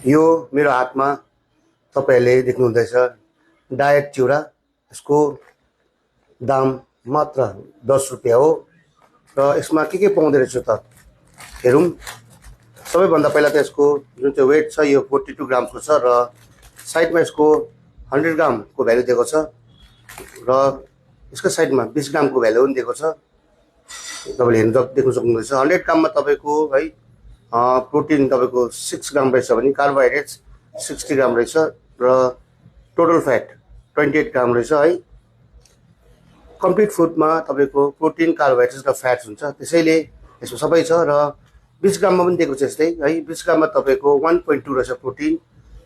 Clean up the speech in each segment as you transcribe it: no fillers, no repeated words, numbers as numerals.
यो मेरो हातमा तपाईहरुले देख्नुहुँदैछ डायट चिउरा। यसको दाम मात्र 10 रुपैयाँ हो र यसमा के पाउँदै रहेछ त हेरौँ। सबैभन्दा पहिला त यसको जुन चाहिँ वेट छ यो 42 ग्रामको छ र साइडमा यसको 100 ग्रामको भ्यालु दिएको छ र यसको साइडमा 20 ग्रामको भ्यालु पनि दिएको छ। तपाईले देख्न सक्नुहुन्छ 100 ग्राममा तपाईको है प्रोटिन तपाईको 6 ग्राम रहेछ भने कार्बोहाइड्रेट्स 60 ग्राम रहेछ र टोटल फ्याट 28 ग्राम रहेछ है। कम्प्लिट फुडमा तपाईको प्रोटिन कार्बोहाइड्रेट्स र फ्याट्स हुन्छ, त्यसैले यसमा सबै छ र 20 ग्राममा पनि दिएको छ यस्तै है। 20 ग्राममा तपाईको 1.2 रहेछ प्रोटिन,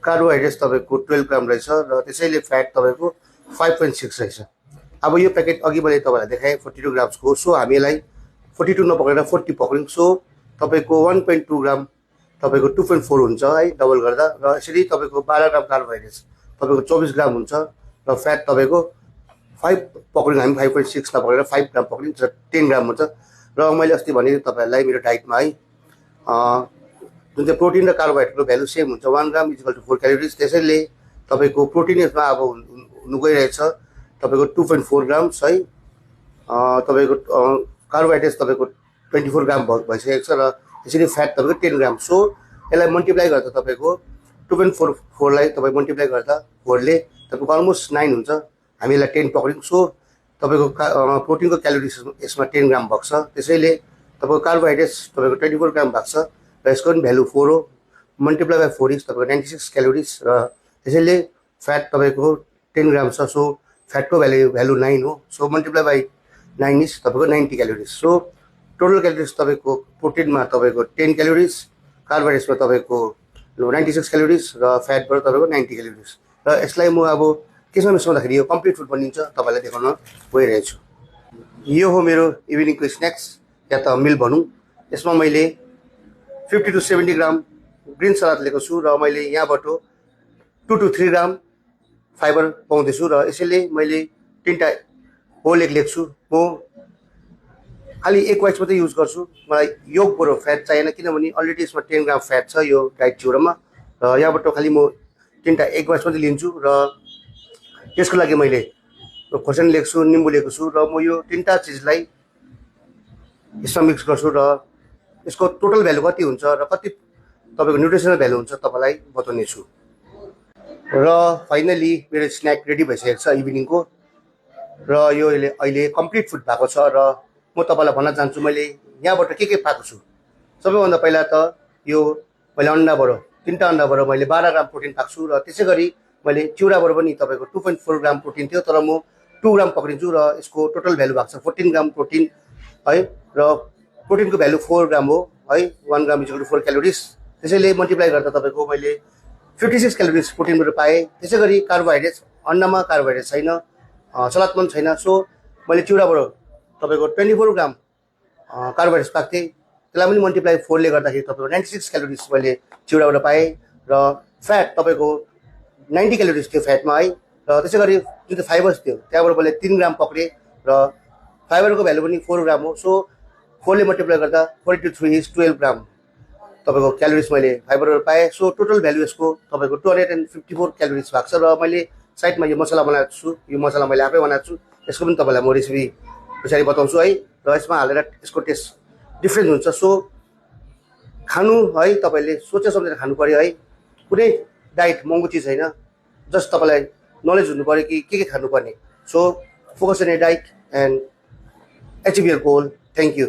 कार्बोहाइड्रेट्स तपाईको 12 ग्राम रहेछ र त्यसैले फ्याट तपाईको 5.6 रहेछ। अब यो प्याकेट अघि मैले तपाईलाई देखाएँ 42 ग्राम्सको, सो हामीलाई 42 नपक्रेर 40 पक्रियौँ, सो तपाईको 1.2 ग्राम तपाईको 2.4 हुन्छ है डबल गर्दा र यसरी तपाईको 12 ग्राम कार्बोहाइड्रेट्स तपाईको 24 ग्राम हुन्छ र फ्याट तपाईको 5 पक्रियौँ हामी 5.6 नपक्रेर 5 ग्राम पक्रियौँ 10 ग्राम हुन्छ। र मैले अस्ति भने तपाईहरुलाई मेरो डाइटमा है जुन चाहिँ प्रोटिन र कार्बोहाइड्रेटको भ्यालु सेम हुन्छ 1 gram is equal to 4 calories, त्यसैले तपाईको प्रोटिन यसमा अब हुनु गइरहेछ तपाईको 2.4 ग्राम्स है। तपाईको कार्बोहाइड्रेट्स तपाईको 24 ग्राम भइसकेको छ र यसरी फ्याट तपाईको 10 ग्राम, सो यसलाई मल्टिप्लाई गर्दा तपाईको 2.44 लाई तपाई मल्टिप्लाई गर्दा 4 ले तपाईको अलमोस्ट 9 हुन्छ। हामी यसलाई 10 पक्रियौँ, सो तपाईको प्रोटिनको क्यालोरिज यसमा 10 ग्राम भएको छ, त्यसैले तपाईको कार्बोहाइड्रेट्स तपाईको 24 ग्राम भएको छ र यसको पनि भ्यालु 4 हो। मल्टिप्लाई बाइ 4 इज तपाईको 96 क्यालोरिज र त्यसैले फ्याट तपाईको 10 ग्राम छ, सो फ्याटको भ्यालु 9 हो, सो मल्टिप्लाई बाइ 9 इज तपाईको 90 क्यालोरिज। सो टोटल क्यालोरिज तपाईको प्रोटिनमा तपाईको 10 क्यालोरिज, कार्बोहाइड्रेट्समा तपाईको 96 क्यालोरिज र फ्याटबाट तपाईको 90 क्यालोरिज। र यसलाई म अब केसमा मिसाउँदाखेरि यो कम्प्लिट फुड बनिन्छ तपाईलाई देखाउन गइरहेछु। यो हो मेरो इभिनिङको स्न्याक्स या त मिल भनौँ। यसमा मैले 50 to 70 ग्राम ग्रिन सलाद लिएको छु र मैले यहाँबाट 2 to 3 ग्राम फाइबर पाउँदैछु र यसैले मैले 3टा होल एग लिएको छु। म खाली एक वाइट्स मात्रै युज गर्छु, मलाई योग बरो फ्याट चाहिएन किनभने अलरेडी यसमा 10 ग्राम फ्याट छ यो डाइट चिउरामा र यहाँबाट खाली म 3टा एग वाइट्स मात्रै लिन्छु र यसको लागि मैले खोर्सानी लिएको छु, निम्बु लिएको छु र म यो 3टा चिजलाई यसमा मिक्स गर्छु र यसको टोटल भ्यालु कति हुन्छ र कति तपाईको न्युट्रिसनल भ्यालु हुन्छ तपाईलाई बताउने छु। र फाइनली मेरो स्न्याक रेडी भइसकेको छ इभिनिङको र यो अहिले कम्प्लिट फुड भएको छ र म तपाईलाई भन्न चाहन्छु मैले यहाँबाट के पाएको छु। सबैभन्दा पहिला त यो मैले अन्डाबाट 3टा अन्डाबाट मैले 12 ग्राम प्रोटिन पाएको छु र त्यसैगरी मैले चिउराबाट पनि तपाईको 2.4 ग्राम प्रोटिन थियो तर म 2 ग्राम पक्रिन्छु र यसको टोटल भ्यालु भएको छ 14 ग्राम प्रोटिन है र प्रोटिनको भ्यालु 4 ग्राम हो है। 1 gram is equal to 4 calories, त्यसैले मल्टिप्लाई गर्दा तपाईको मैले 56 क्यालोरिज प्रोटिनबाट पाएँ। त्यसैगरी कार्बोहाइड्रेट्स अन्डामा कार्बोहाइड्रेट्स छैन, सलादमा पनि छैन, सो मैले चिउराबाट तपाईको 24 ग्राम कार्बोहाइड्रेट्स पाएको थिएँ, त्यसलाई पनि मल्टिप्लाई 4 ले गर्दाखेरि तपाईको 96 क्यालोरिज मैले चिउराबाट पाएँ र फ्याट तपाईको 90 क्यालोरिज थियो फ्याटमा है। र त्यसैगरी जुन चाहिँ फाइबर्स थियो त्यहाँबाट मैले 3 ग्राम पक्रेँ र फाइबरको भ्यालु पनि 4 ग्राम हो, सो 4 ले मल्टिप्लाई गर्दा 42 इज 12 ग्राम तपाईको क्यालोरिज मैले फाइबरबाट पाएँ। सो टोटल भ्यालु यसको तपाईको 254 क्यालोरिज भएको छ र मैले साइडमा यो मसला बनाएको छु, यो मसला मैले आफै बनाएको छु, यसको पनि तपाईलाई म रेसिपी पछाडि बताउँछु है। र यसमा हालेर यसको टेस्ट डिफ्रेन्ट हुन्छ, सो खानु है तपाईले सोचे सम्झेर खानु पर्यो है। कुनै डाइट महँगो चिज हैन, जस्ट तपाईलाई नलेज हुनु पर्यो कि के खानु पर्ने। So focus on your diet and achieve your goal. Thank you.